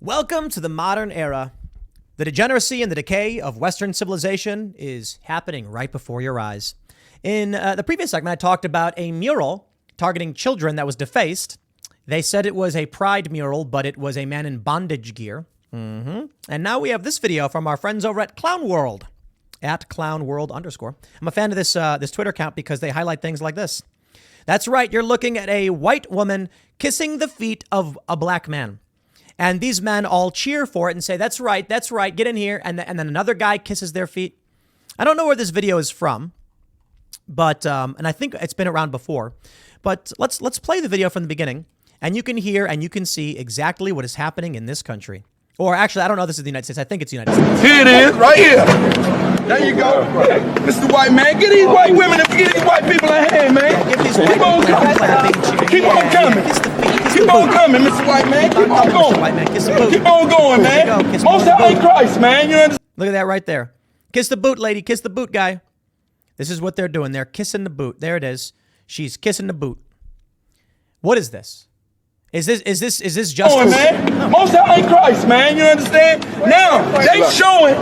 Welcome to the modern era. The degeneracy and the decay of Western civilization is happening right before your eyes. In the previous segment, I talked about a mural targeting children that was defaced. They said it was a pride mural, but it was a man in bondage gear. And now we have this video from our friends over at Clown World, at @clownworld_. I'm a fan of this Twitter account because they highlight things like this. That's right. You're looking at a white woman kissing the feet of a black man. And these men all cheer for it and say, that's right, get in here. And then another guy kisses their feet. I don't know where this video is from, but and I think it's been around before. But let's play the video from the beginning, and you can hear and you can see exactly what is happening in this country. Or actually, I don't know if this is the United States. I think it's the United States. Here it is, right here. There you go. Mr. White Man, get these white women and get these white people a hand, man. Keep on coming. Keep on coming. Keep on coming, Mr. White Man. Keep on going. Keep on going, man. Most High Christ, man. You understand? Look at that right there. Kiss the boot, lady. Kiss the boot, guy. This is what they're doing. They're kissing the boot. There it is. She's kissing the boot. What is this? Is this just man? Most High Christ, man. You understand? Now they showing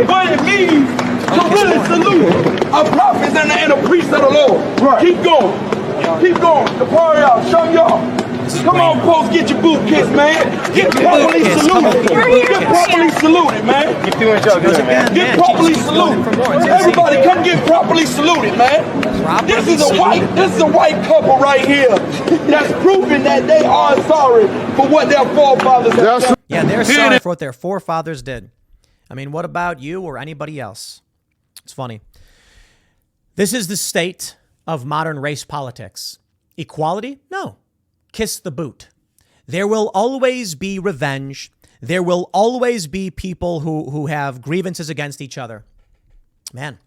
what it means to really salute our prophets and the priests of the Lord. Right. Keep going. The party out. Show y'all. Come on, folks, get your boot kissed, man. Get properly saluted. Get properly saluted, man. Keep doing what y'all doing, man. Get properly saluted. Everybody, come get properly saluted, man. This is a white couple right here that's proving that they are sorry for what their forefathers have done. Yeah, they're sorry for what their forefathers did. I mean, what about you or anybody else? It's funny. This is the state of modern race politics. Equality? No. Kiss the boot. There will always be revenge. There will always be people who have grievances against each other. Man,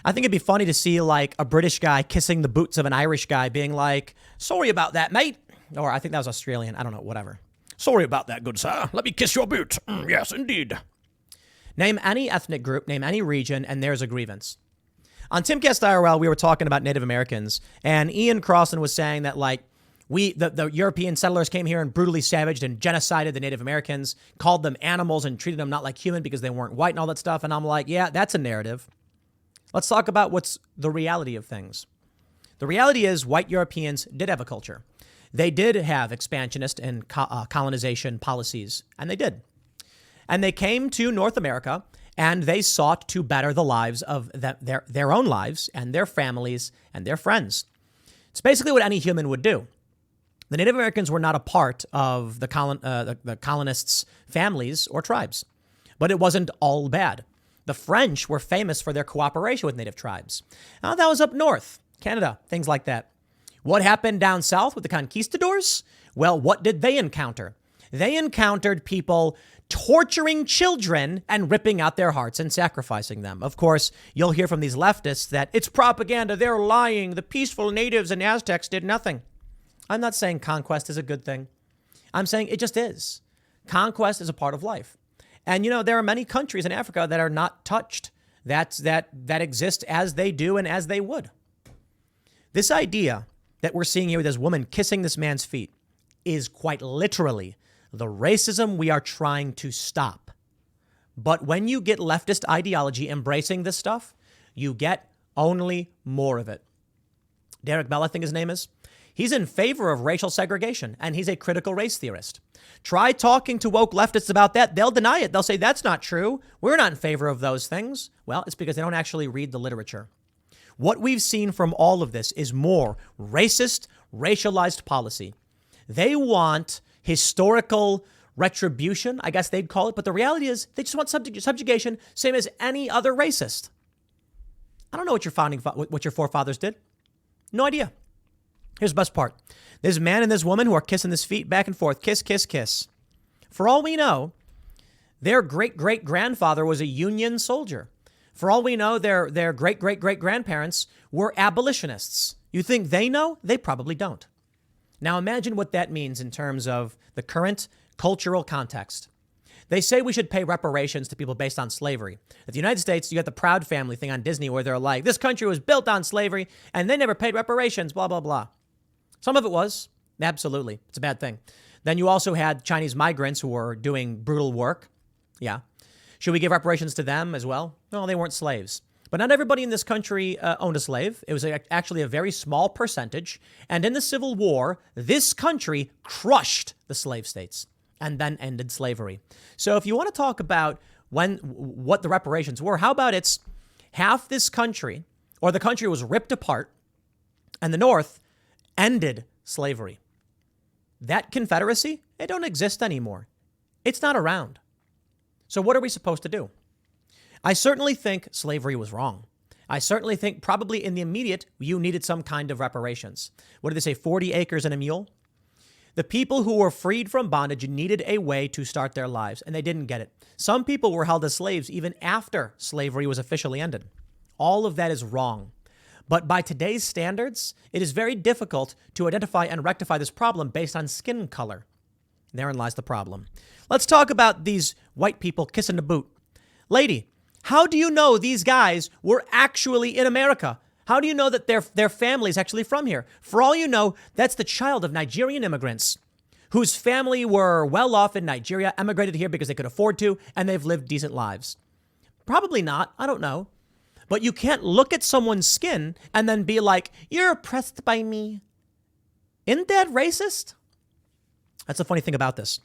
I think it'd be funny to see like a British guy kissing the boots of an Irish guy being like, sorry about that, mate. Or I think that was Australian. I don't know, whatever. Sorry about that, good sir. Let me kiss your boot. Yes, indeed. Name any ethnic group, name any region, and there's a grievance. On Timcast IRL, we were talking about Native Americans, and Ian Crossan was saying that like, the European settlers came here and brutally savaged and genocided the Native Americans, called them animals and treated them not like human because they weren't white and all that stuff. And I'm like, yeah, that's a narrative. Let's talk about what's the reality of things. The reality is white Europeans did have a culture. They did have expansionist and colonization policies, and they did. And they came to North America and they sought to better the lives of their own lives and their families and their friends. It's basically what any human would do. The Native Americans were not a part of the colonists' families or tribes, but it wasn't all bad. The French were famous for their cooperation with Native tribes. Now, that was up north, Canada, things like that. What happened down south with the conquistadors? Well, what did they encounter? They encountered people torturing children and ripping out their hearts and sacrificing them. Of course, you'll hear from these leftists that it's propaganda, they're lying, the peaceful natives and Aztecs did nothing. I'm not saying conquest is a good thing. I'm saying it just is. Conquest is a part of life. And, you know, there are many countries in Africa that are not touched, that exist as they do and as they would. This idea that we're seeing here with this woman kissing this man's feet is quite literally the racism we are trying to stop. But when you get leftist ideology embracing this stuff, you get only more of it. Derek Bell, I think his name is. He's in favor of racial segregation, and he's a critical race theorist. Try talking to woke leftists about that. They'll deny it. They'll say, that's not true. We're not in favor of those things. Well, it's because they don't actually read the literature. What we've seen from all of this is more racist, racialized policy. They want historical retribution, I guess they'd call it. But the reality is they just want subjugation, same as any other racist. I don't know what your forefathers did. No idea. Here's the best part. This man and this woman who are kissing his feet back and forth. Kiss, kiss, kiss. For all we know, their great-great-grandfather was a Union soldier. For all we know, their great-great-great-grandparents were abolitionists. You think they know? They probably don't. Now imagine what that means in terms of the current cultural context. They say we should pay reparations to people based on slavery. In the United States, you got the Proud Family thing on Disney where they're like, this country was built on slavery and they never paid reparations, blah, blah, blah. Some of it was. Absolutely. It's a bad thing. Then you also had Chinese migrants who were doing brutal work. Yeah. Should we give reparations to them as well? No, they weren't slaves. But not everybody in this country owned a slave. It was actually a very small percentage. And in the Civil War, this country crushed the slave states and then ended slavery. So if you want to talk about what the reparations were, how about it's half this country, or the country was ripped apart, and the North ended slavery. That Confederacy, it don't exist anymore. It's not around. So what are we supposed to do? I certainly think slavery was wrong. I certainly think probably in the immediate, you needed some kind of reparations. What did they say, 40 acres and a mule? The people who were freed from bondage needed a way to start their lives, and they didn't get it. Some people were held as slaves even after slavery was officially ended. All of that is wrong. But by today's standards, it is very difficult to identify and rectify this problem based on skin color. Therein lies the problem. Let's talk about these white people kissing the boot. Lady, how do you know these guys were actually in America? How do you know that their family's actually from here? For all you know, that's the child of Nigerian immigrants whose family were well off in Nigeria, emigrated here because they could afford to, and they've lived decent lives. Probably not. I don't know. But you can't look at someone's skin and then be like, you're oppressed by me. Isn't that racist? That's the funny thing about this.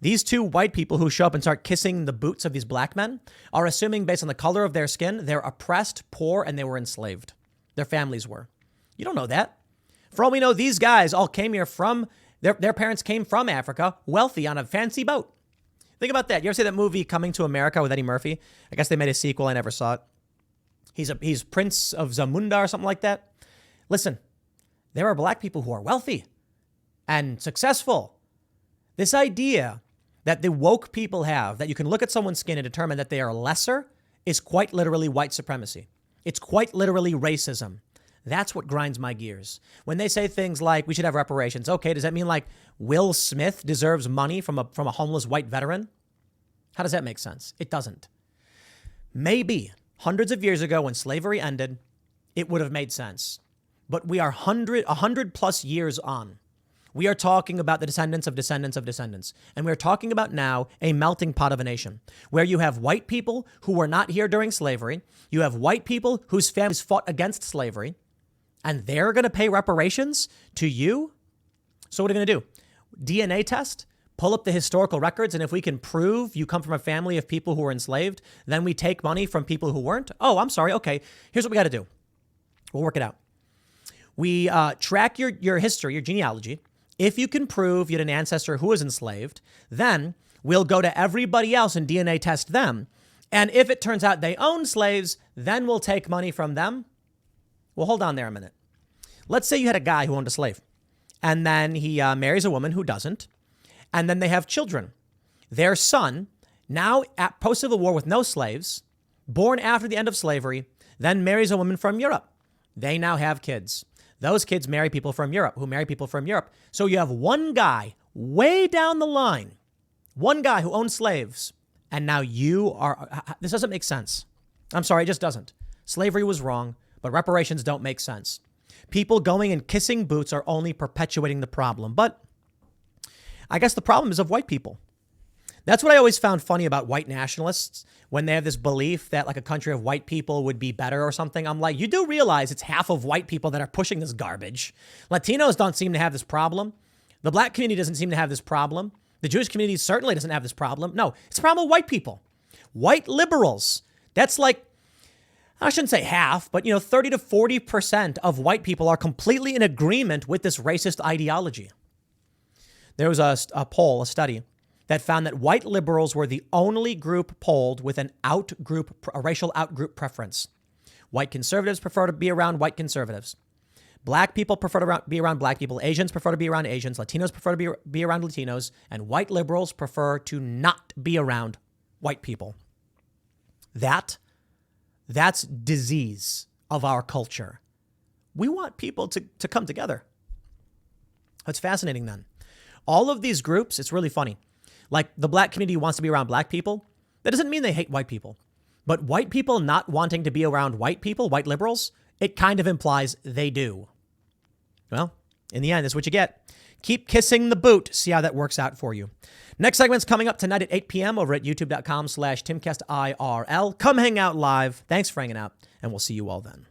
These two white people who show up and start kissing the boots of these black men are assuming based on the color of their skin, they're oppressed, poor, and they were enslaved. Their families were. You don't know that. For all we know, these guys all came here from, their parents came from Africa, wealthy on a fancy boat. Think about that. You ever see that movie Coming to America with Eddie Murphy? I guess they made a sequel. I never saw it. He's Prince of Zamunda or something like that. Listen, there are black people who are wealthy and successful. This idea that the woke people have, that you can look at someone's skin and determine that they are lesser, is quite literally white supremacy. It's quite literally racism. That's what grinds my gears. When they say things like we should have reparations, okay, does that mean like Will Smith deserves money from a homeless white veteran? How does that make sense? It doesn't. Maybe hundreds of years ago when slavery ended, it would have made sense. But we are 100 plus years on. We are talking about the descendants of descendants of descendants. And we're talking about now a melting pot of a nation where you have white people who were not here during slavery. You have white people whose families fought against slavery, and they're going to pay reparations to you. So what are you going to do? DNA test, pull up the historical records. And if we can prove you come from a family of people who were enslaved, then we take money from people who weren't. Oh, I'm sorry. Okay. Here's what we got to do. We'll work it out. We track your history, your genealogy. If you can prove you had an ancestor who was enslaved, then we'll go to everybody else and DNA test them. And if it turns out they own slaves, then we'll take money from them. Well, hold on there a minute. Let's say you had a guy who owned a slave, and then he marries a woman who doesn't, and then they have children. Their son, now at post-Civil War with no slaves, born after the end of slavery, then marries a woman from Europe. They now have kids. Those kids marry people from Europe who marry people from Europe. So you have one guy way down the line, one guy who owned slaves, and now you are, this doesn't make sense. I'm sorry, it just doesn't. Slavery was wrong, but reparations don't make sense. People going and kissing boots are only perpetuating the problem. But I guess the problem is of white people. That's what I always found funny about white nationalists when they have this belief that like a country of white people would be better or something. I'm like, you do realize it's half of white people that are pushing this garbage. Latinos don't seem to have this problem. The black community doesn't seem to have this problem. The Jewish community certainly doesn't have this problem. No, it's a problem with white people. White liberals. That's like, I shouldn't say half, but 30 to 40% of white people are completely in agreement with this racist ideology. There was a study that found that white liberals were the only group polled with a racial outgroup preference. White conservatives prefer to be around white conservatives. Black people prefer to be around black people. Asians prefer to be around Asians. Latinos prefer to be around Latinos. And white liberals prefer to not be around white people. That's disease of our culture. We want people to come together. That's fascinating then. All of these groups, it's really funny. Like the black community wants to be around black people. That doesn't mean they hate white people. But white people not wanting to be around white people, white liberals, it kind of implies they do. Well, in the end, that's what you get. Keep kissing the boot. See how that works out for you. Next segment's coming up tonight at 8 p.m. over at youtube.com/TimcastIRL. Come hang out live. Thanks for hanging out, and we'll see you all then.